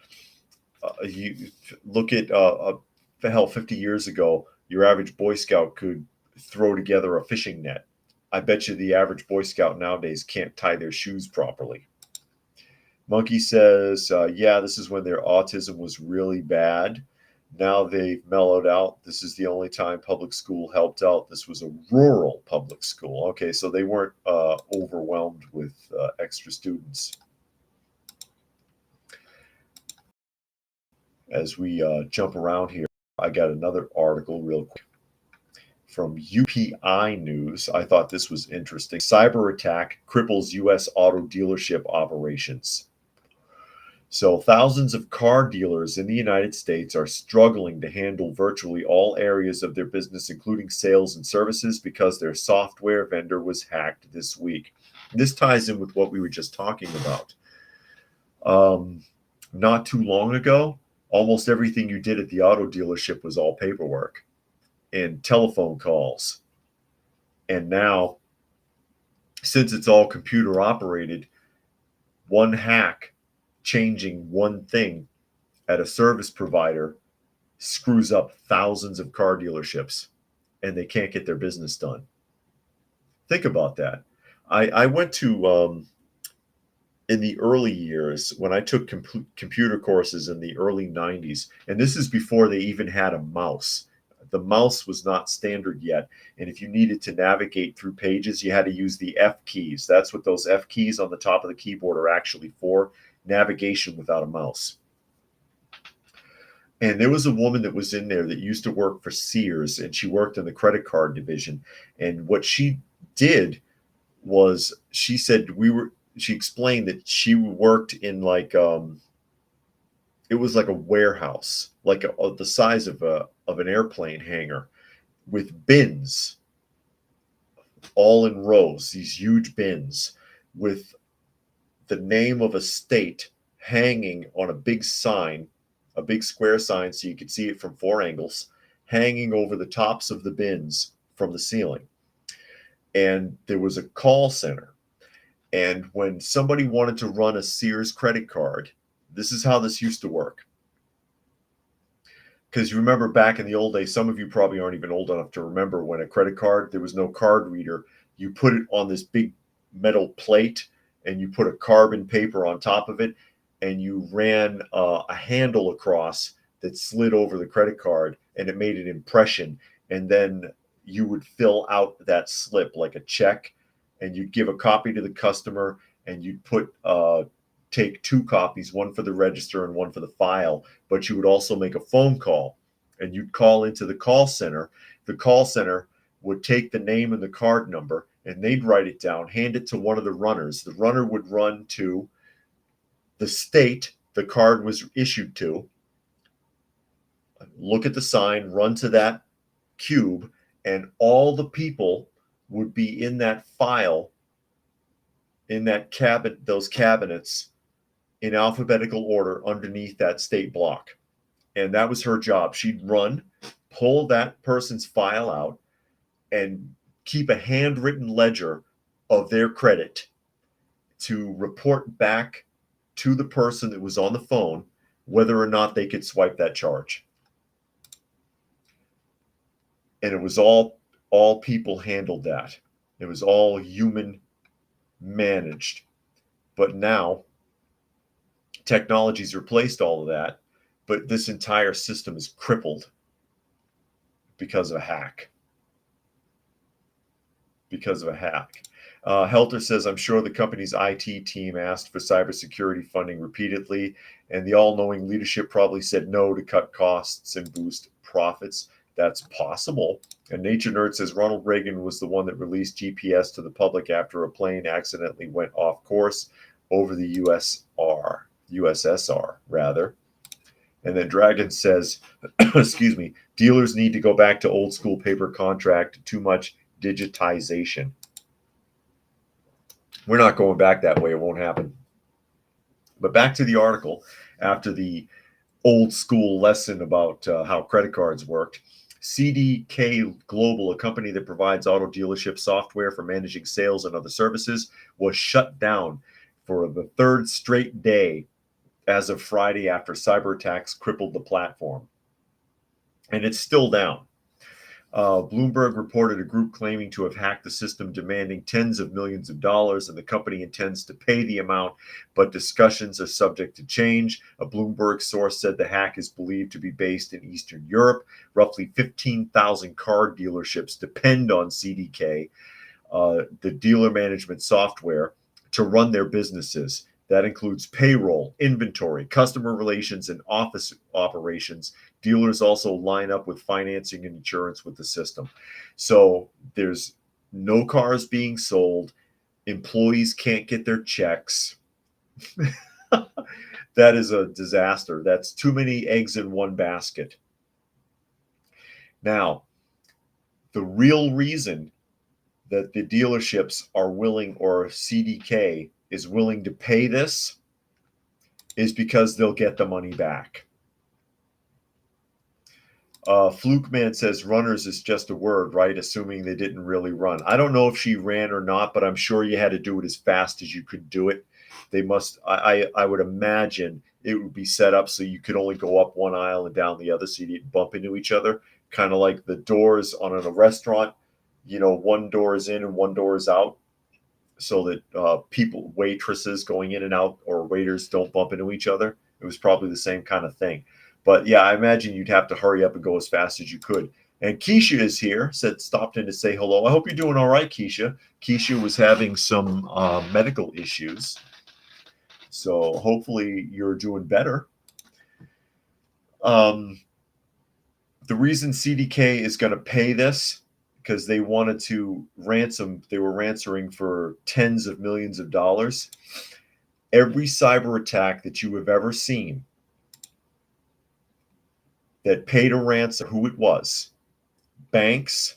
You look at hell, 50 years ago, your average Boy Scout could throw together a fishing net. I bet you the average Boy Scout nowadays can't tie their shoes properly. Monkey says, yeah, this is when their autism was really bad. Now they've mellowed out. This is the only time public school helped out. This was a rural public school. Okay, so they weren't overwhelmed with extra students. As we jump around here, I got another article real quick from UPI News. I thought this was interesting. Cyber attack cripples U.S. auto dealership operations. So thousands of car dealers in the United States are struggling to handle virtually all areas of their business, including sales and services, because their software vendor was hacked this week. This ties in with what we were just talking about. Not too long ago, almost everything you did at the auto dealership was all paperwork and telephone calls. And now, since it's all computer operated, one hack changing one thing at a service provider screws up thousands of car dealerships and they can't get their business done. Think about that. I went to, in the early years, when I took computer courses in the early 90s, and this is before they even had a mouse. The mouse was not standard yet. And if you needed to navigate through pages, you had to use the F keys. That's what those F keys on the top of the keyboard are actually for, navigation without a mouse. And there was a woman that was in there that used to work for Sears, and she worked in the credit card division. And what she did was she explained that she worked in like it was like a warehouse, like the size of an airplane hangar, with bins all in rows, these huge bins with the name of a state hanging on a big sign, a big square sign so you could see it from 4 angles, hanging over the tops of the bins from the ceiling. And there was a call center. And when somebody wanted to run a Sears credit card, this is how this used to work. Because you remember back in the old days, some of you probably aren't even old enough to remember when a credit card, there was no card reader. You put it on this big metal plate and you put a carbon paper on top of it, and you ran a handle across that slid over the credit card, and it made an impression. And then you would fill out that slip like a check, and you'd give a copy to the customer, and you'd take 2 copies, one for the register and one for the file. But you would also make a phone call, and you'd call into the call center. The call center would take the name and the card number, and they'd write it down, hand it to one of the runners. The runner would run to the state the card was issued to, look at the sign, run to that cube, and all the people would be in that file, in that cabinet, those cabinets, in alphabetical order underneath that state block. And that was her job. She'd run, pull that person's file out, and keep a handwritten ledger of their credit to report back to the person that was on the phone whether or not they could swipe that charge. And it was all people handled that. It was all human managed. But now technology's replaced all of that, but this entire system is crippled because of a hack. Helter says, I'm sure the company's IT team asked for cybersecurity funding repeatedly, and the all-knowing leadership probably said no to cut costs and boost profits. That's possible. And Nature Nerd says Ronald Reagan was the one that released GPS to the public after a plane accidentally went off course over the USSR rather. And then Dragon says, excuse me, dealers need to go back to old school paper contract, too much digitization. We're not going back that way. It won't happen. But back to the article after the old school lesson about how credit cards worked. CDK Global, a company that provides auto dealership software for managing sales and other services, was shut down for the 3rd straight day as of Friday after cyber attacks crippled the platform. And it's still down. Bloomberg reported a group claiming to have hacked the system, demanding tens of millions of dollars, and the company intends to pay the amount, but discussions are subject to change. A Bloomberg source said the hack is believed to be based in Eastern Europe. Roughly 15,000 car dealerships depend on CDK, the dealer management software, to run their businesses. That includes payroll, inventory, customer relations, and office operations. Dealers also line up with financing and insurance with the system. So there's no cars being sold. Employees can't get their checks. That is a disaster. That's too many eggs in one basket. Now, the real reason that the dealerships are willing, or CDK is willing to pay this, is because they'll get the money back. Fluke Man says runners is just a word, right? Assuming they didn't really run. I don't know if she ran or not, but I'm sure you had to do it as fast as you could do it. They must, I would imagine it would be set up so you could only go up one aisle and down the other so you didn't bump into each other. Kind of like the doors on a restaurant, one door is in and one door is out, so that people, waitresses going in and out, or waiters don't bump into each other. It was probably the same kind of thing. But yeah, I imagine you'd have to hurry up and go as fast as you could. And Keisha is here, stopped in to say hello. I hope you're doing all right, Keisha. Keisha was having some medical issues, so hopefully you're doing better. The reason CDK is going to pay this, because they wanted to ransom, they were ransoming for tens of millions of dollars. Every cyber attack that you have ever seen that paid a ransom, who it was, banks.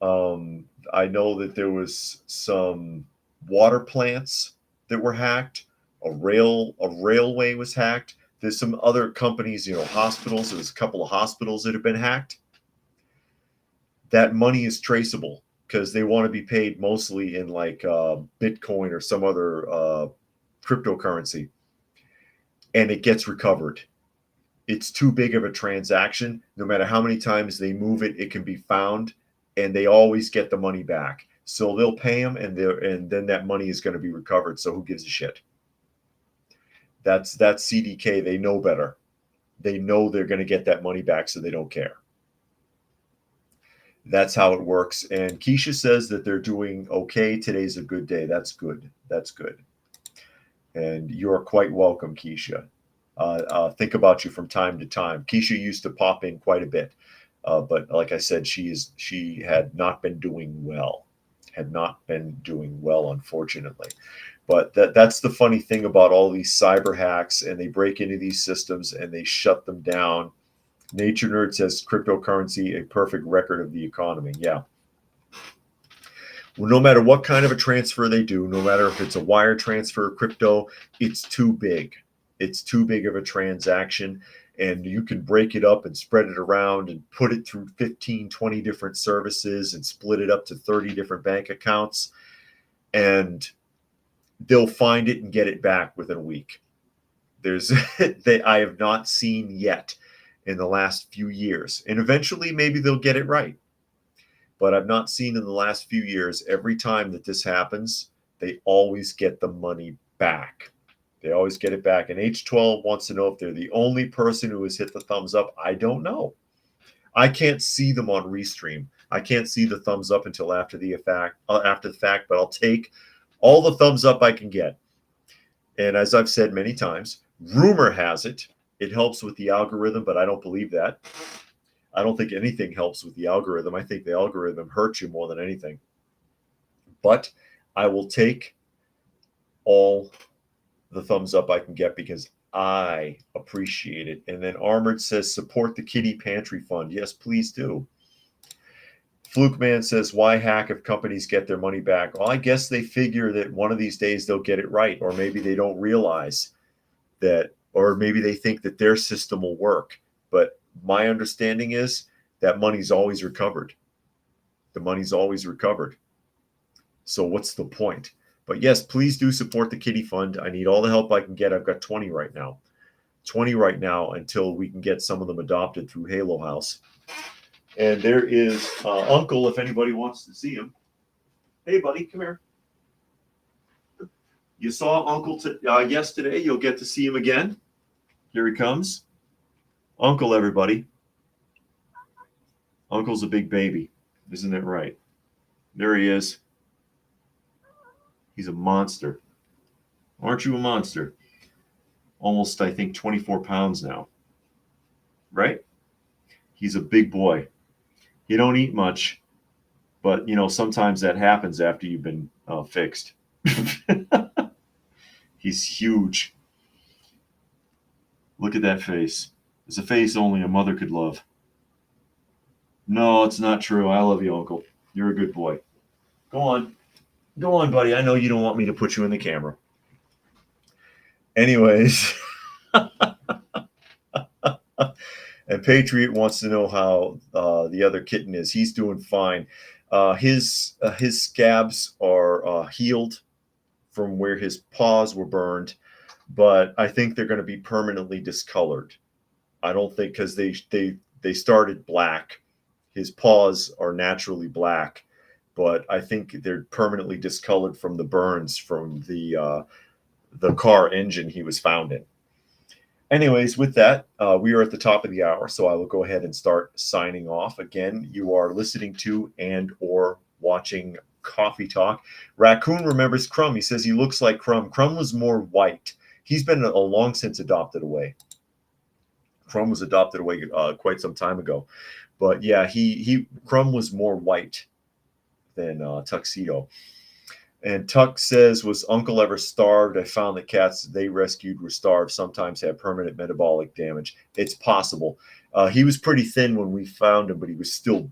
I know that there was some water plants that were hacked. A railway was hacked. There's some other companies, hospitals. There's a couple of hospitals that have been hacked. That money is traceable because they want to be paid mostly in like Bitcoin or some other cryptocurrency, and it gets recovered. It's too big of a transaction. No matter how many times they move it, it can be found, and they always get the money back. So they'll pay them, and then that money is going to be recovered. So who gives a shit? That's CDK. They know better. They know they're going to get that money back, so they don't care. That's how it works. And Keisha says that they're doing okay. Today's a good day. That's good. That's good. And you're quite welcome, Keisha. Think about you from time to time. Keisha used to pop in quite a bit, but like I said, she had not been doing well. Unfortunately. But that's the funny thing about all these cyber hacks, and they break into these systems and they shut them down. Nature Nerd says cryptocurrency, a perfect record of the economy. Yeah. Well, no matter what kind of a transfer they do, no matter if it's a wire transfer, crypto, it's too big. It's too big of a transaction, and you can break it up and spread it around and put it through 15, 20 different services and split it up to 30 different bank accounts, and they'll find it and get it back within a week. I have not seen yet in the last few years, and eventually maybe they'll get it right. But I've not seen in the last few years, every time that this happens, they always get the money back. They always get it back. And H12 wants to know if they're the only person who has hit the thumbs up. I don't know. I can't see them on Restream. I can't see the thumbs up until after the fact, but I'll take all the thumbs up I can get. And as I've said many times, rumor has it, it helps with the algorithm, but I don't believe that. I don't think anything helps with the algorithm. I think the algorithm hurts you more than anything. But I will take all the thumbs up I can get because I appreciate it. And then Armored says, support the Kitty Pantry Fund. Yes, please do. Fluke Man says, why hack if companies get their money back? Well, I guess they figure that one of these days they'll get it right. Or maybe they don't realize that, or maybe they think that their system will work. But my understanding is that money's always recovered. The money's always recovered. So what's the point? But yes, please do support the Kitty Fund. I need all the help I can get. I've got 20 right now. 20 right now until we can get some of them adopted through Halo House. And there is Uncle, if anybody wants to see him. Hey, buddy, come here. You saw Uncle yesterday. You'll get to see him again. Here he comes. Uncle, everybody. Uncle's a big baby. Isn't it right? There he is. He's a monster. Aren't you a monster? Almost, I think, 24 pounds now. Right? He's a big boy. He don't eat much, but, sometimes that happens after you've been fixed. He's huge. Look at that face. It's a face only a mother could love. No, it's not true. I love you, Uncle. You're a good boy. Go on. Go on, buddy. I know you don't want me to put you in the camera. Anyways. And Patriot wants to know how the other kitten is. He's doing fine. His scabs are healed from where his paws were burned, but I think they're going to be permanently discolored. I don't think, because they started black. His paws are naturally black, but I think they're permanently discolored from the burns from the car engine he was found in. Anyways, with that, we are at the top of the hour, so I will go ahead and start signing off. Again, you are listening to and or watching Coffee Talk. Raccoon remembers Crumb. He says he looks like Crumb. Crumb was more white. He's been a long since adopted away. Crumb was adopted away quite some time ago. But yeah, Crumb was more white than Tuxedo. And Tuck says, was Uncle ever starved? I found that cats they rescued were starved, sometimes have permanent metabolic damage. It's possible. He was pretty thin when we found him, but he was still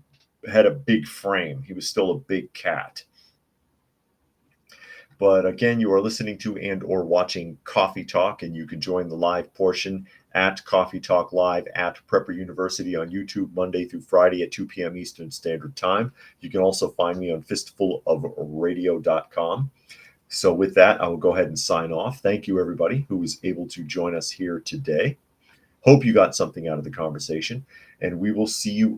had a big frame. He was still a big cat. But again, you are listening to and or watching Coffee Talk, and you can join the live portion at Coffee Talk Live at Prepper University on YouTube Monday through Friday at 2 p.m. Eastern Standard Time. You can also find me on fistfulofradio.com. So with that, I will go ahead and sign off. Thank you, everybody who was able to join us here today. Hope you got something out of the conversation, and we will see you